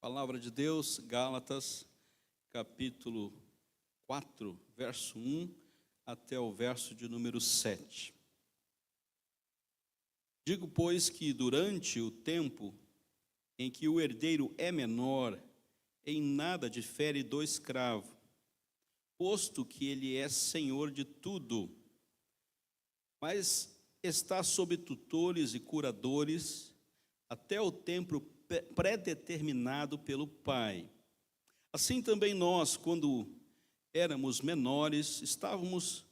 Palavra de Deus, Gálatas, capítulo 4, verso 1 até o verso de número 7. Digo, pois, que durante o tempo em que o herdeiro é menor, em nada difere do escravo, posto que ele é senhor de tudo, mas está sob tutores e curadores até o tempo predeterminado pelo Pai. Assim também nós, quando éramos menores, estávamos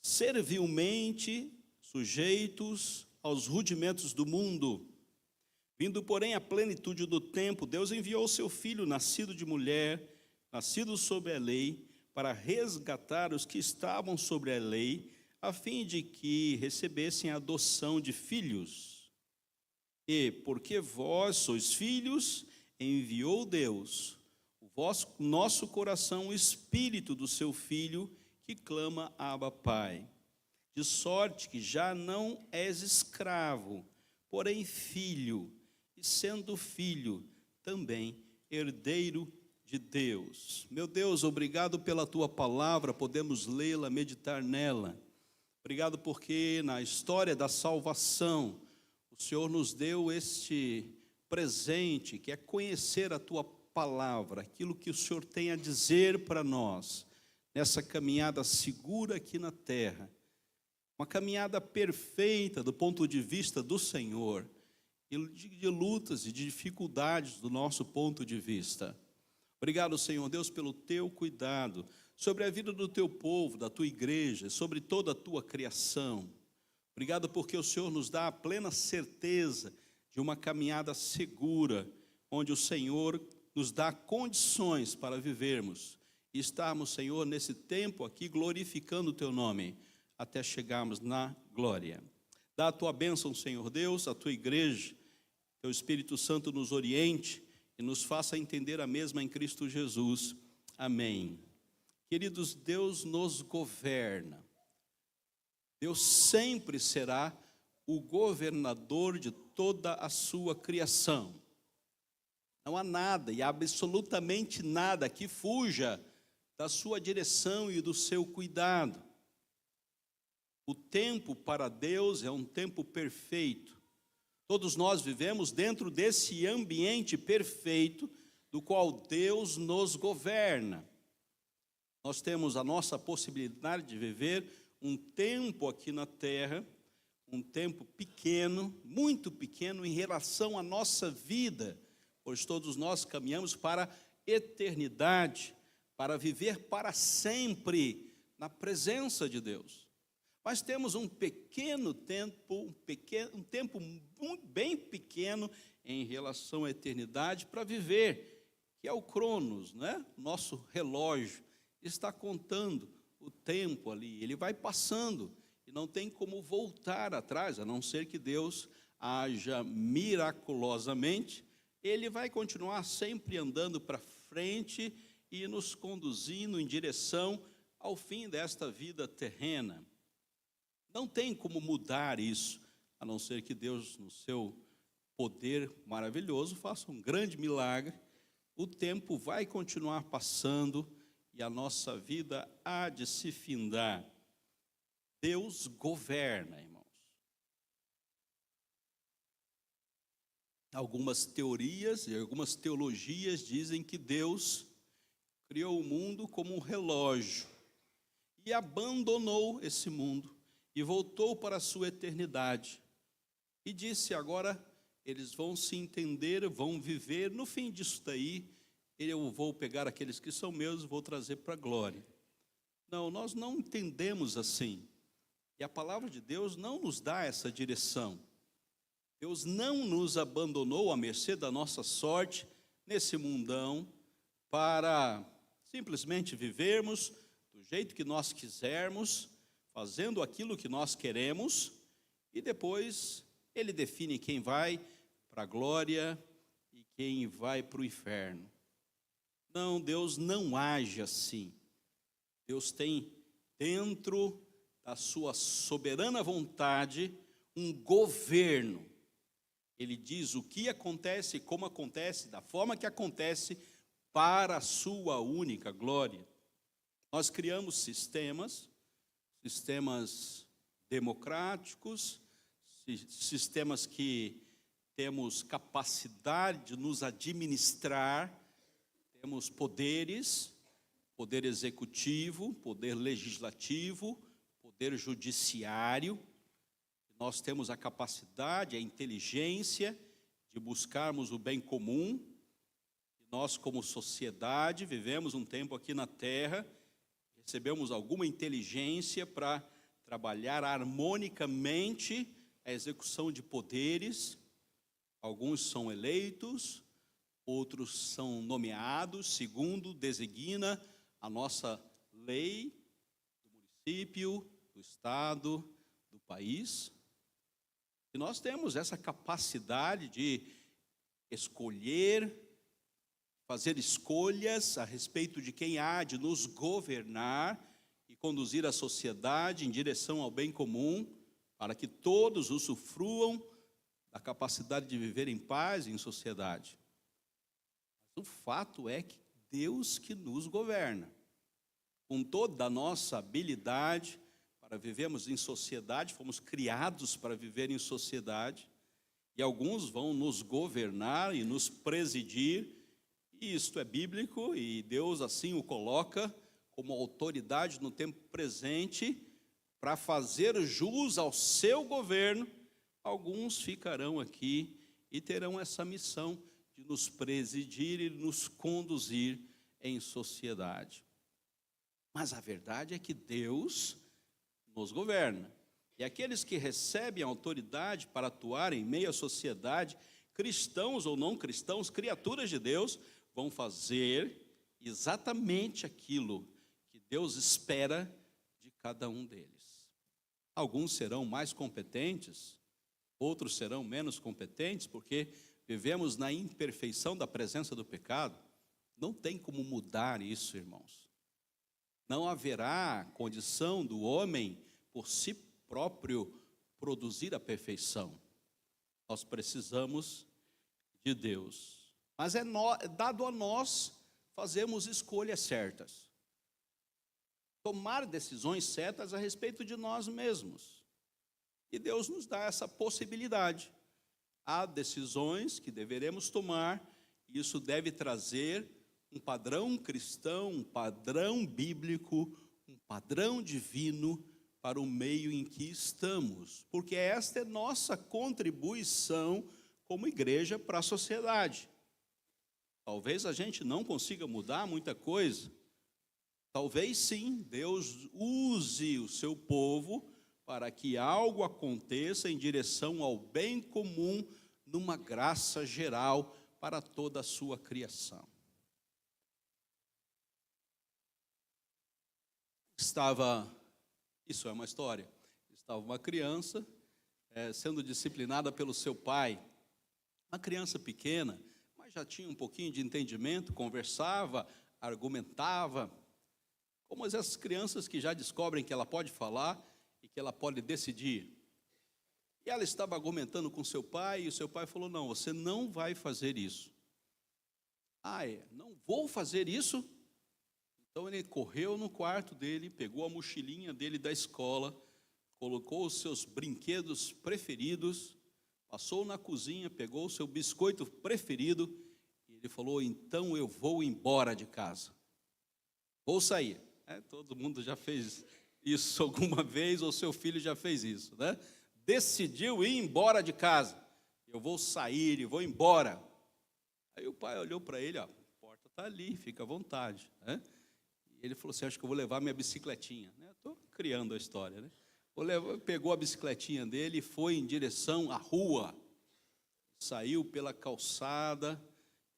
servilmente sujeitos aos rudimentos do mundo. Vindo, porém, à plenitude do tempo, Deus enviou o seu Filho, nascido de mulher, nascido sob a lei, para resgatar os que estavam sobre a lei, a fim de que recebessem a adoção de filhos. E, porque vós sois filhos, enviou Deus, nosso coração, o Espírito do seu Filho, que clama, Abba, Pai. De sorte que já não és escravo, porém filho, e sendo filho, também herdeiro de Deus. Meu Deus, obrigado pela tua palavra, podemos lê-la, meditar nela. Obrigado porque na história da salvação, o Senhor nos deu este presente, que é conhecer a tua palavra, aquilo que o Senhor tem a dizer para nós, nessa caminhada segura aqui na terra, uma caminhada perfeita do ponto de vista do Senhor, de lutas e de dificuldades do nosso ponto de vista. Obrigado, Senhor Deus, pelo teu cuidado sobre a vida do teu povo, da tua igreja, sobre toda a tua criação. Obrigado porque o Senhor nos dá a plena certeza de uma caminhada segura, onde o Senhor nos dá condições para vivermos e estarmos, Senhor, nesse tempo aqui glorificando o teu nome, até chegarmos na glória. Dá a tua bênção, Senhor Deus, à tua igreja, teu Espírito Santo nos oriente e nos faça entender a mesma em Cristo Jesus. Amém. Queridos, Deus nos governa. Deus sempre será o governador de toda a sua criação. Não há nada e absolutamente nada que fuja da sua direção e do seu cuidado. O tempo para Deus é um tempo perfeito. Todos nós vivemos dentro desse ambiente perfeito do qual Deus nos governa. Nós temos a nossa possibilidade de viver um tempo aqui na terra, um tempo pequeno, muito pequeno em relação à nossa vida, pois todos nós caminhamos para a eternidade, para viver para sempre na presença de Deus. Mas temos um pequeno tempo, um tempo bem pequeno em relação à eternidade para viver, que é o Cronos, né? Nosso relógio está contando o tempo ali, ele vai passando e não tem como voltar atrás, a não ser que Deus haja miraculosamente, ele vai continuar sempre andando para frente e nos conduzindo em direção ao fim desta vida terrena. Não tem como mudar isso, a não ser que Deus, no seu poder maravilhoso, faça um grande milagre. O tempo vai continuar passando e a nossa vida há de se findar. Deus governa, irmãos. Algumas teorias e algumas teologias dizem que Deus criou o mundo como um relógio e abandonou esse mundo e voltou para a sua eternidade. E disse, agora eles vão se entender, vão viver, no fim disso daí, eu vou pegar aqueles que são meus e vou trazer para a glória. Não, nós não entendemos assim. E a palavra de Deus não nos dá essa direção. Deus não nos abandonou à mercê da nossa sorte nesse mundão para simplesmente vivermos do jeito que nós quisermos, fazendo aquilo que nós queremos, e depois Ele define quem vai para a glória e quem vai para o inferno. Não, Deus não age assim. Deus tem dentro da sua soberana vontade um governo. Ele diz o que acontece, como acontece, da forma que acontece, para a sua única glória. Nós criamos sistemas democráticos, sistemas que temos capacidade de nos administrar, temos poderes, poder executivo, poder legislativo, poder judiciário. Nós temos a capacidade, a inteligência de buscarmos o bem comum. Nós, como sociedade, vivemos um tempo aqui na Terra, recebemos alguma inteligência para trabalhar harmonicamente a execução de poderes. Alguns são eleitos, outros são nomeados, segundo designa a nossa lei do município, do estado, do país. E nós temos essa capacidade de escolher, fazer escolhas a respeito de quem há de nos governar e conduzir a sociedade em direção ao bem comum, para que todos usufruam da capacidade de viver em paz e em sociedade. Mas o fato é que Deus que nos governa, com toda a nossa habilidade para vivermos em sociedade, fomos criados para viver em sociedade, e alguns vão nos governar e nos presidir, e isto é bíblico, e Deus assim o coloca como autoridade no tempo presente, para fazer jus ao seu governo. Alguns ficarão aqui e terão essa missão de nos presidir e nos conduzir em sociedade. Mas a verdade é que Deus nos governa. E aqueles que recebem a autoridade para atuar em meio à sociedade, cristãos ou não cristãos, criaturas de Deus, vão fazer exatamente aquilo que Deus espera de cada um deles. Alguns serão mais competentes, outros serão menos competentes, porque vivemos na imperfeição da presença do pecado. Não tem como mudar isso, irmãos. Não haverá condição do homem, por si próprio, produzir a perfeição. Nós precisamos de Deus. Mas é dado a nós fazermos escolhas certas. Tomar decisões certas a respeito de nós mesmos. E Deus nos dá essa possibilidade. Há decisões que deveremos tomar, e isso deve trazer um padrão cristão, um padrão bíblico, um padrão divino para o meio em que estamos. Porque esta é nossa contribuição como igreja para a sociedade. Talvez a gente não consiga mudar muita coisa. Talvez sim, Deus use o seu povo para que algo aconteça em direção ao bem comum, numa graça geral para toda a sua criação. Isso é uma história, estava uma criança sendo disciplinada pelo seu pai, uma criança pequena, mas já tinha um pouquinho de entendimento, conversava, argumentava, como essas crianças que já descobrem que ela pode falar e que ela pode decidir. E ela estava argumentando com seu pai, e o seu pai falou: não, você não vai fazer isso. Não vou fazer isso? Então ele correu no quarto dele, pegou a mochilinha dele da escola, colocou os seus brinquedos preferidos, passou na cozinha, pegou o seu biscoito preferido, e ele falou: então eu vou embora de casa. Vou sair. Todo mundo já fez isso alguma vez, ou seu filho já fez isso, né? Decidiu ir embora de casa. Eu vou sair e vou embora. Aí o pai olhou para ele: a porta está ali, fica à vontade, né? E ele falou assim: acho que eu vou levar minha bicicletinha. Estou criando a história, né? Pegou a bicicletinha dele e foi em direção à rua. Saiu pela calçada,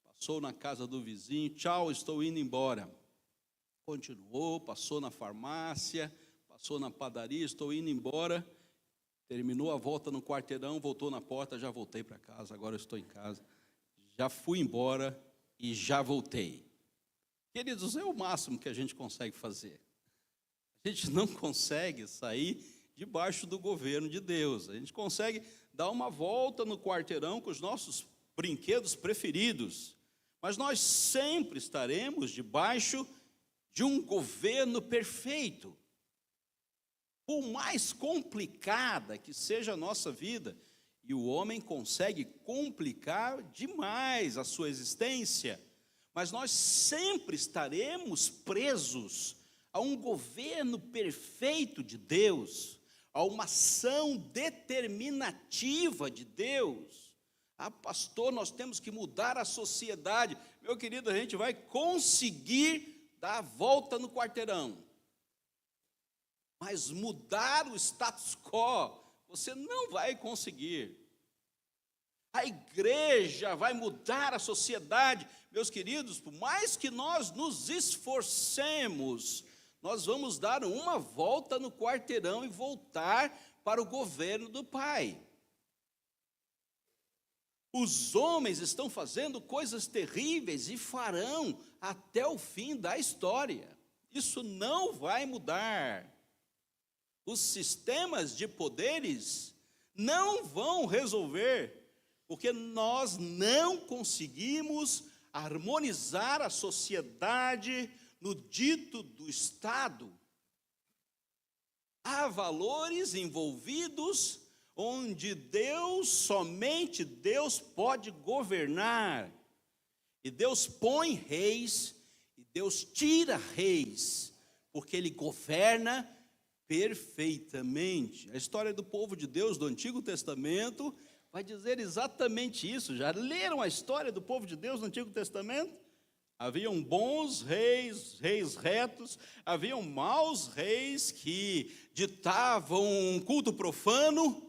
passou na casa do vizinho: tchau, estou indo embora. Continuou, passou na farmácia, passou na padaria: estou indo embora. Terminou a volta no quarteirão, voltou na porta: já voltei para casa, agora eu estou em casa. Já fui embora e já voltei. Queridos, é o máximo que a gente consegue fazer. A gente não consegue sair debaixo do governo de Deus. A gente consegue dar uma volta no quarteirão com os nossos brinquedos preferidos, mas nós sempre estaremos debaixo de um governo perfeito. Por mais complicada que seja a nossa vida, e o homem consegue complicar demais a sua existência, mas nós sempre estaremos presos a um governo perfeito de Deus, a uma ação determinativa de Deus. Ah, pastor, nós temos que mudar a sociedade. Meu querido, a gente vai conseguir dar a volta no quarteirão, mas mudar o status quo, você não vai conseguir. A igreja vai mudar a sociedade. Meus queridos, por mais que nós nos esforcemos, nós vamos dar uma volta no quarteirão e voltar para o governo do Pai. Os homens estão fazendo coisas terríveis e farão até o fim da história. Isso não vai mudar. Os sistemas de poderes não vão resolver, porque nós não conseguimos harmonizar a sociedade no dito do Estado. Há valores envolvidos onde somente Deus pode governar. E Deus põe reis e Deus tira reis, porque Ele governa perfeitamente. A história do povo de Deus do Antigo Testamento vai dizer exatamente isso. Já leram a história do povo de Deus no Antigo Testamento? Haviam bons reis, reis retos, haviam maus reis que ditavam um culto profano.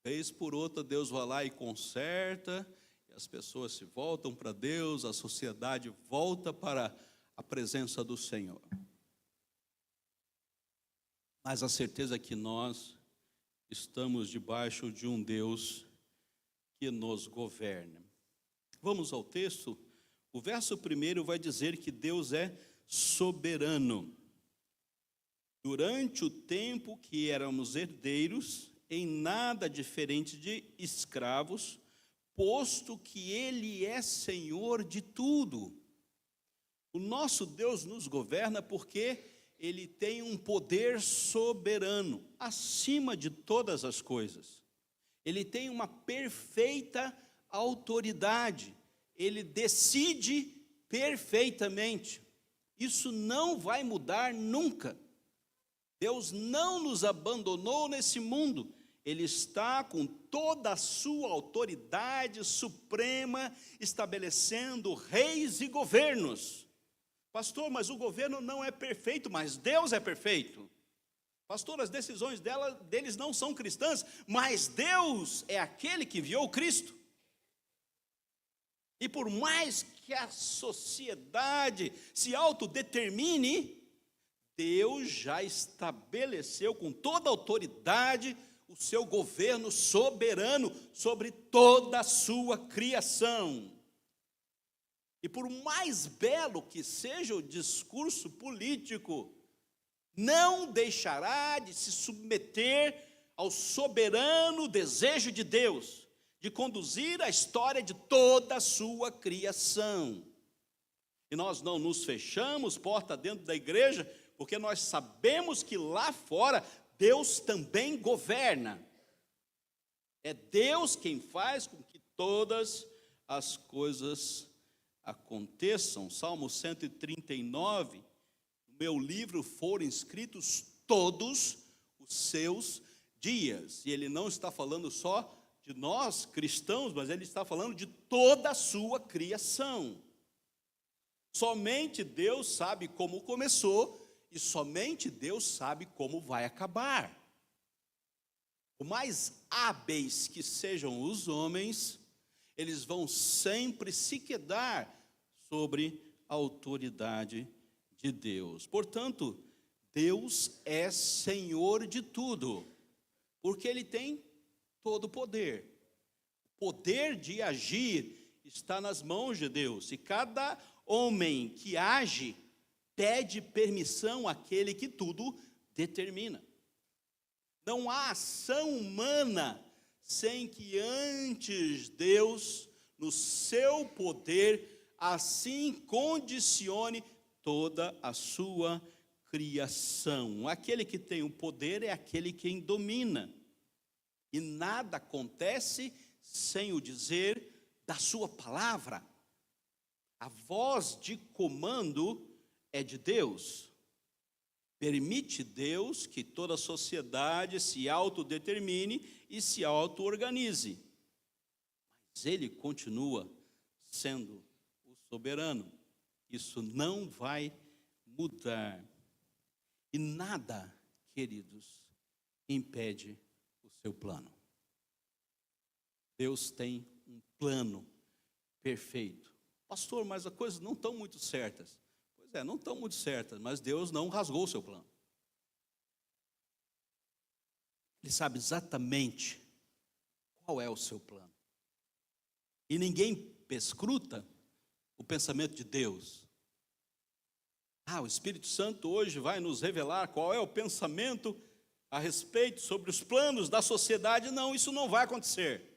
Vez por outra, Deus vai lá e conserta, e as pessoas se voltam para Deus, a sociedade volta para a presença do Senhor. Mas a certeza é que nós estamos debaixo de um Deus que nos governa. Vamos ao texto. O verso 1 vai dizer que Deus é soberano. Durante o tempo que éramos herdeiros, em nada diferente de escravos, posto que Ele é Senhor de tudo. O nosso Deus nos governa porque Ele tem um poder soberano, acima de todas as coisas. Ele tem uma perfeita autoridade. Ele decide perfeitamente. Isso não vai mudar nunca. Deus não nos abandonou nesse mundo. Ele está com toda a sua autoridade suprema, estabelecendo reis e governos. Pastor, mas o governo não é perfeito, mas Deus é perfeito. Pastor, as decisões deles não são cristãs, mas Deus é aquele que enviou Cristo. E por mais que a sociedade se autodetermine, Deus já estabeleceu com toda a autoridade o seu governo soberano sobre toda a sua criação. E por mais belo que seja o discurso político, não deixará de se submeter ao soberano desejo de Deus, de conduzir a história de toda a sua criação. E nós não nos fechamos porta dentro da igreja, porque nós sabemos que lá fora Deus também governa. É Deus quem faz com que todas as coisas aconteçam. Salmo 139, no meu livro foram escritos todos os seus dias. E ele não está falando só de nós cristãos, mas ele está falando de toda a sua criação. Somente Deus sabe como começou e somente Deus sabe como vai acabar. Por mais hábeis que sejam os homens, eles vão sempre se quedar sobre a autoridade de Deus. Portanto, Deus é Senhor de tudo, porque Ele tem todo o poder. O poder de agir está nas mãos de Deus, e cada homem que age pede permissão àquele que tudo determina. Não há ação humana sem que antes Deus, no seu poder, assim condicione toda a sua criação. Aquele que tem o poder é aquele quem domina. E nada acontece sem o dizer da sua palavra. A voz de comando é de Deus. Permite Deus que toda a sociedade se autodetermine e se auto-organize. Mas Ele continua sendo o soberano. Isso não vai mudar. E nada, queridos, impede o seu plano. Deus tem um plano perfeito. Pastor, mas as coisas não estão muito certas. Pois é, não estão muito certas, mas Deus não rasgou o seu plano. Ele sabe exatamente qual é o seu plano. E ninguém perscruta o pensamento de Deus. O Espírito Santo hoje vai nos revelar qual é o pensamento a respeito sobre os planos da sociedade. Não, isso não vai acontecer.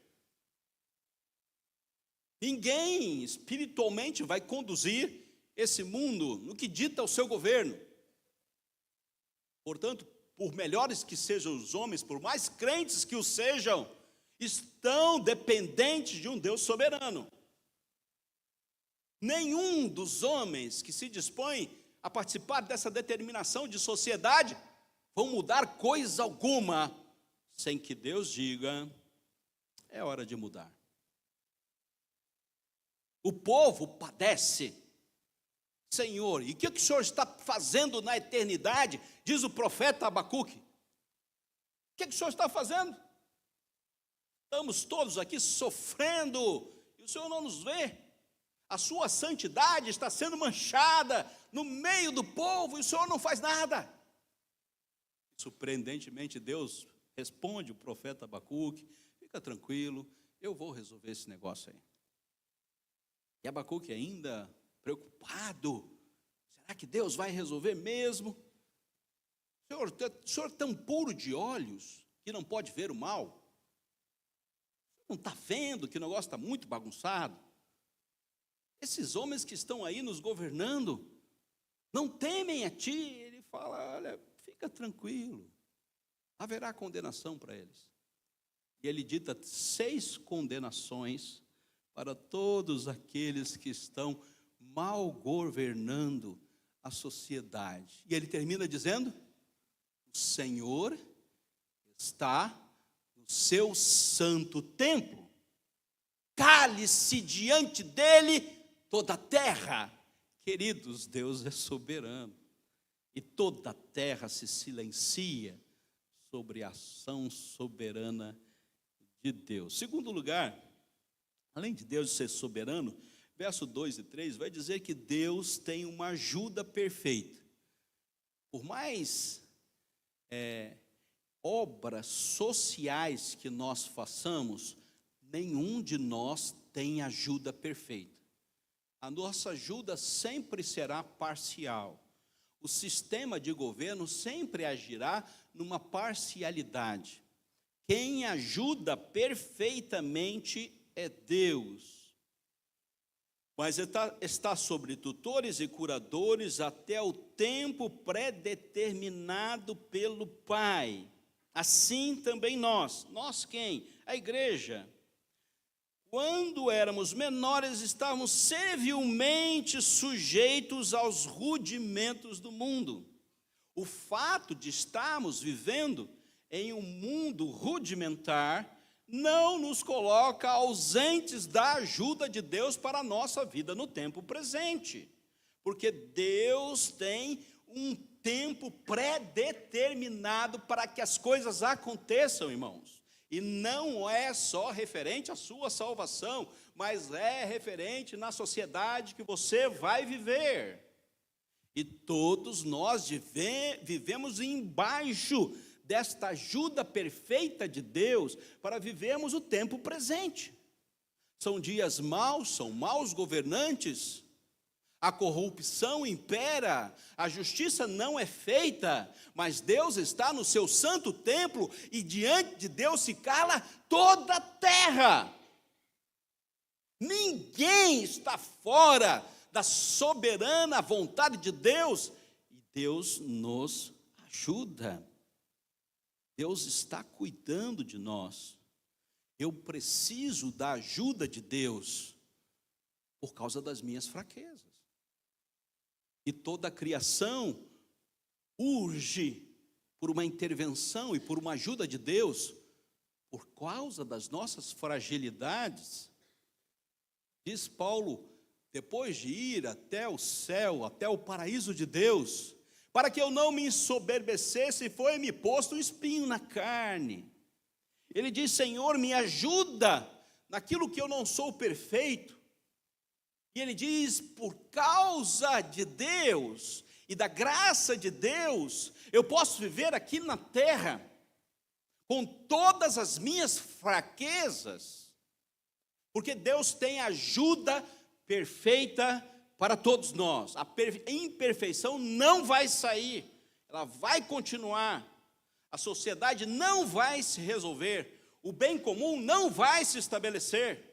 Ninguém espiritualmente vai conduzir esse mundo no que dita o seu governo. Portanto, por melhores que sejam os homens, por mais crentes que os sejam, estão dependentes de um Deus soberano. Nenhum dos homens que se dispõem a participar dessa determinação de sociedade vão mudar coisa alguma sem que Deus diga: é hora de mudar. O povo padece. Senhor, e o que o Senhor está fazendo na eternidade? Diz o profeta Abacuque. O que o Senhor está fazendo? Estamos todos aqui sofrendo, e o Senhor não nos vê. A sua santidade está sendo manchada no meio do povo, e o Senhor não faz nada. Surpreendentemente, Deus responde o profeta Abacuque: fica tranquilo, eu vou resolver esse negócio aí. E Abacuque ainda preocupado: será que Deus vai resolver mesmo? O senhor é tão puro de olhos que não pode ver o mal? Não está vendo que o negócio está muito bagunçado? Esses homens que estão aí nos governando não temem a ti. Ele fala: olha, fica tranquilo, haverá condenação para eles. E ele dita 6 condenações para todos aqueles que estão mal governando a sociedade. E ele termina dizendo: o Senhor está no seu santo templo, cale-se diante dele toda a terra. Queridos, Deus é soberano, e toda a terra se silencia sobre a ação soberana de Deus. Segundo lugar, além de Deus ser soberano, verso 2 e 3 vai dizer que Deus tem uma ajuda perfeita. Por mais obras sociais que nós façamos, nenhum de nós tem ajuda perfeita. A nossa ajuda sempre será parcial. O sistema de governo sempre agirá numa parcialidade. Quem ajuda perfeitamente é Deus. Mas está sobre tutores e curadores até o tempo pré-determinado pelo Pai. Assim também nós quem? A igreja. Quando éramos menores, estávamos servilmente sujeitos aos rudimentos do mundo. O fato de estarmos vivendo em um mundo rudimentar não nos coloca ausentes da ajuda de Deus para a nossa vida no tempo presente. Porque Deus tem um tempo pré-determinado para que as coisas aconteçam, irmãos. E não é só referente à sua salvação, mas é referente na sociedade que você vai viver. E todos nós vivemos embaixo desta ajuda perfeita de Deus para vivermos o tempo presente. São dias maus, são maus governantes. A corrupção impera, a justiça não é feita, mas Deus está no seu santo templo e diante de Deus se cala toda a terra. Ninguém está fora da soberana vontade de Deus e Deus nos ajuda. Deus está cuidando de nós. Eu preciso da ajuda de Deus por causa das minhas fraquezas. E toda a criação urge por uma intervenção e por uma ajuda de Deus, por causa das nossas fragilidades. Diz Paulo, depois de ir até o céu, até o paraíso de Deus, para que eu não me ensoberbecesse, foi-me posto um espinho na carne. Ele diz, Senhor, me ajuda naquilo que eu não sou perfeito. E ele diz, por causa de Deus e da graça de Deus, eu posso viver aqui na terra, com todas as minhas fraquezas, porque Deus tem ajuda perfeita para todos nós. A imperfeição não vai sair, ela vai continuar. A sociedade não vai se resolver, o bem comum não vai se estabelecer.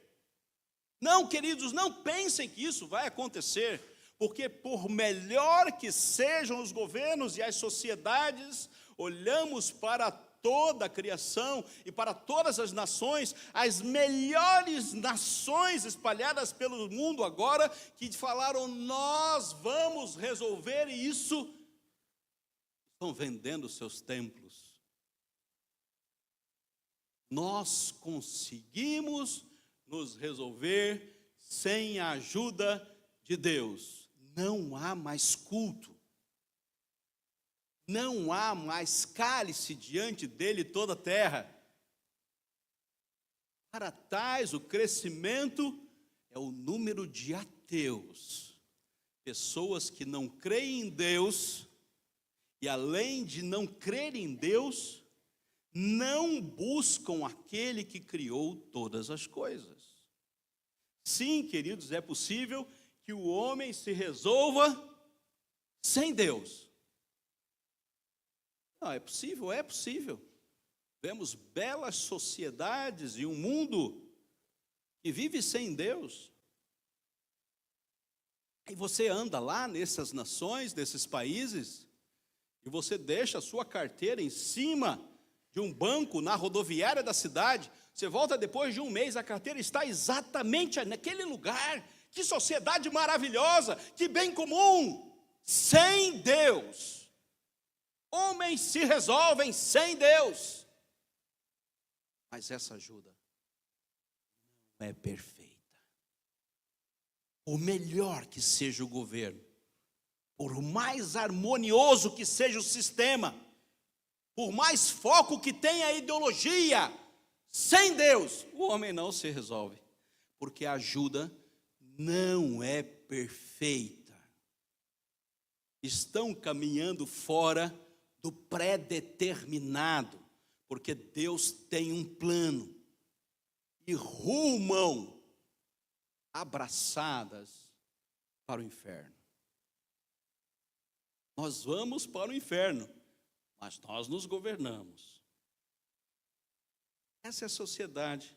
Não, queridos, não pensem que isso vai acontecer, porque por melhor que sejam os governos e as sociedades, olhamos para toda a criação e para todas as nações, as melhores nações espalhadas pelo mundo agora, que falaram, nós vamos resolver isso, estão vendendo seus templos. Nós conseguimos nos resolver sem a ajuda de Deus. Não há mais culto. Não há mais cálice diante dele toda a terra. Para tais, o crescimento é o número de ateus. Pessoas que não creem em Deus, e além de não crer em Deus, não buscam aquele que criou todas as coisas. Sim, queridos, é possível que o homem se resolva sem Deus. Não, é possível, é possível. Vemos belas sociedades e um mundo que vive sem Deus. E você anda lá nessas nações, nesses países, e você deixa a sua carteira em cima de um banco na rodoviária da cidade, você volta depois de um mês, a carteira está exatamente naquele lugar. Que sociedade maravilhosa, que bem comum, sem Deus. Homens se resolvem sem Deus. Mas essa ajuda não é perfeita. Por melhor que seja o governo, por mais harmonioso que seja o sistema, por mais foco que tenha a ideologia, sem Deus, o homem não se resolve, porque a ajuda não é perfeita. Estão caminhando fora do pré-determinado, porque Deus tem um plano, e rumam abraçadas para o inferno. Nós vamos para o inferno, mas nós nos governamos. Essa é a sociedade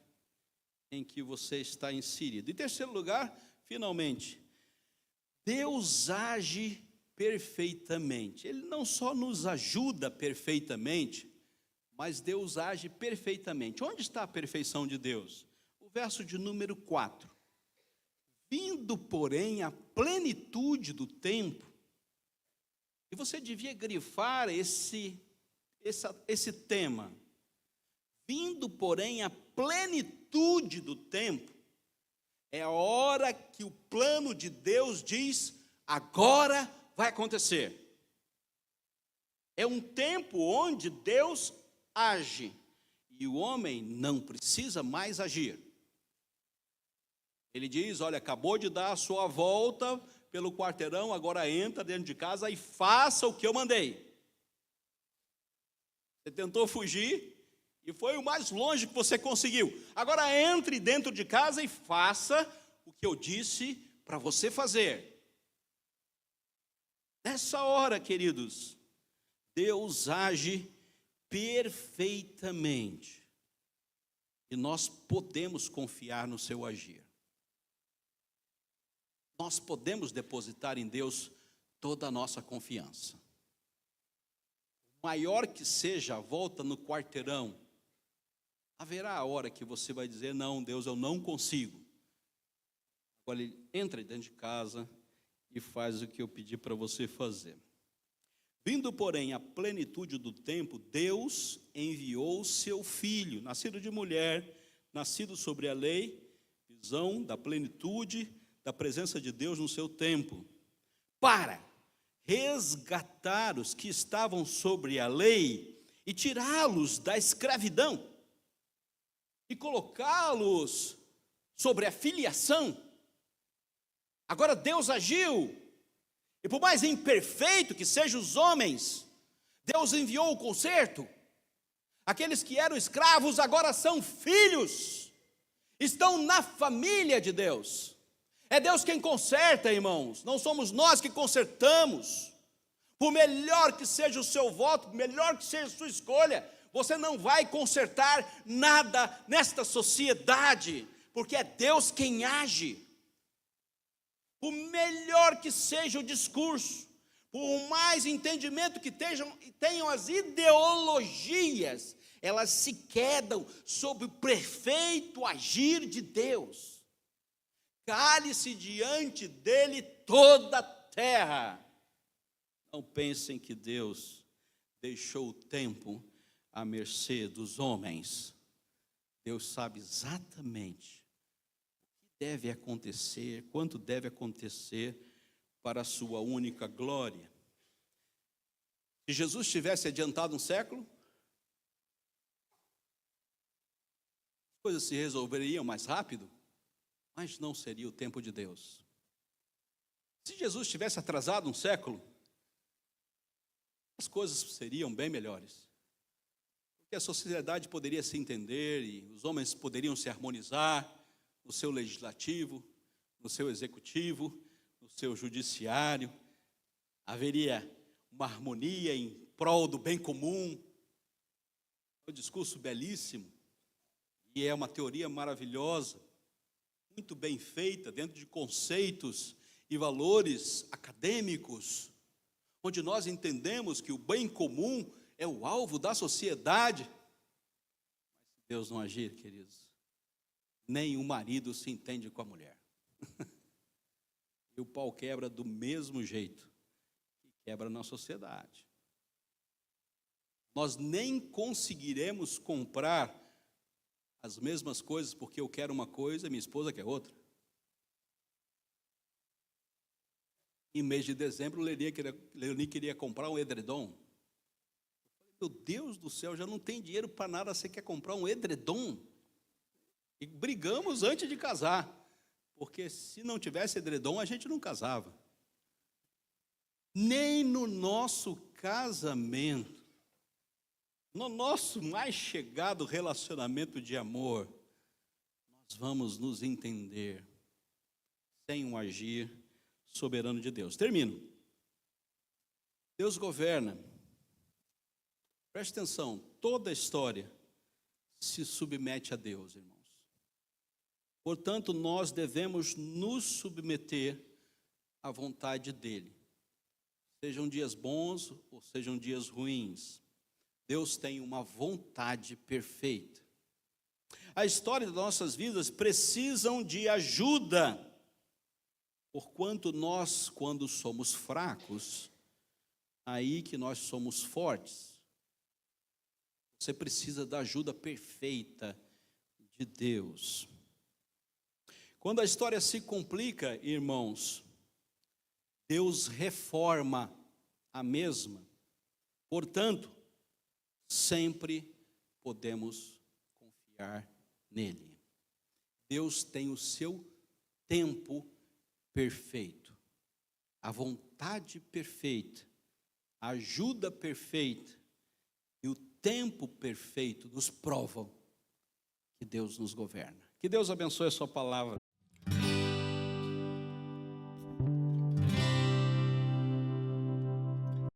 em que você está inserido. Em terceiro lugar, finalmente, Deus age perfeitamente. Ele não só nos ajuda perfeitamente, mas Deus age perfeitamente. Onde está a perfeição de Deus? O verso de número 4. Vindo, porém, a plenitude do tempo, e você devia grifar esse tema. Vindo, porém, a plenitude do tempo, é a hora que o plano de Deus diz, agora vai acontecer. É um tempo onde Deus age, e o homem não precisa mais agir. Ele diz, olha, acabou de dar a sua volta pelo quarteirão, agora entra dentro de casa e faça o que eu mandei. Você tentou fugir e foi o mais longe que você conseguiu. Agora entre dentro de casa e faça o que eu disse para você fazer. Nessa hora, queridos, Deus age perfeitamente. E nós podemos confiar no seu agir. Nós podemos depositar em Deus toda a nossa confiança. Maior que seja a volta no quarteirão, haverá a hora que você vai dizer: não, Deus, eu não consigo. Agora ele entra dentro de casa e faz o que eu pedi para você fazer. Vindo, porém, à plenitude do tempo, Deus enviou seu Filho, nascido de mulher, nascido sobre a lei, visão da plenitude da presença de Deus no seu tempo, para resgatar os que estavam sobre a lei e tirá-los da escravidão e colocá-los sobre a filiação. Agora Deus agiu, e por mais imperfeito que sejam os homens, Deus enviou o conserto. Aqueles que eram escravos agora são filhos, estão na família de Deus. É Deus quem conserta, irmãos, não somos nós que consertamos. Por melhor que seja o seu voto, por melhor que seja a sua escolha, você não vai consertar nada nesta sociedade, porque é Deus quem age. Por melhor que seja o discurso, por mais entendimento que tenham as ideologias, elas se quedam sob o perfeito agir de Deus. Cale-se diante dele toda a terra. Não pensem que Deus deixou o tempo à mercê dos homens. Deus sabe exatamente o que deve acontecer, quanto deve acontecer para a sua única glória. Se Jesus tivesse adiantado um século, as coisas se resolveriam mais rápido, mas não seria o tempo de Deus. Se Jesus tivesse atrasado um século, as coisas seriam bem melhores. Porque a sociedade poderia se entender e os homens poderiam se harmonizar no seu legislativo, no seu executivo, no seu judiciário. Haveria uma harmonia em prol do bem comum. É um discurso belíssimo e é uma teoria maravilhosa, muito bem feita, dentro de conceitos e valores acadêmicos, onde nós entendemos que o bem comum é o alvo da sociedade. Mas se Deus não agir, queridos, nem o marido se entende com a mulher. E o pau quebra do mesmo jeito que quebra na sociedade. Nós nem conseguiremos comprar as mesmas coisas, porque eu quero uma coisa e minha esposa quer outra. Em mês de dezembro, Leoni queria comprar um edredom. Meu Deus do céu, já não tem dinheiro para nada, você quer comprar um edredom? E brigamos antes de casar, porque se não tivesse edredom, a gente não casava. Nem no nosso casamento, no nosso mais chegado relacionamento de amor, nós vamos nos entender sem um agir soberano de Deus. Termino. Deus governa. Preste atenção, toda a história se submete a Deus, irmãos. Portanto, nós devemos nos submeter à vontade dEle. Sejam dias bons ou sejam dias ruins, Deus tem uma vontade perfeita. A história das nossas vidas precisam de ajuda, porquanto nós, quando somos fracos, aí que nós somos fortes. Você precisa da ajuda perfeita de Deus. Quando a história se complica, irmãos, Deus reforma a mesma. Portanto, sempre podemos confiar nele. Deus tem o seu tempo perfeito, a vontade perfeita, a ajuda perfeita e o tempo perfeito nos provam que Deus nos governa. Que Deus abençoe a sua palavra.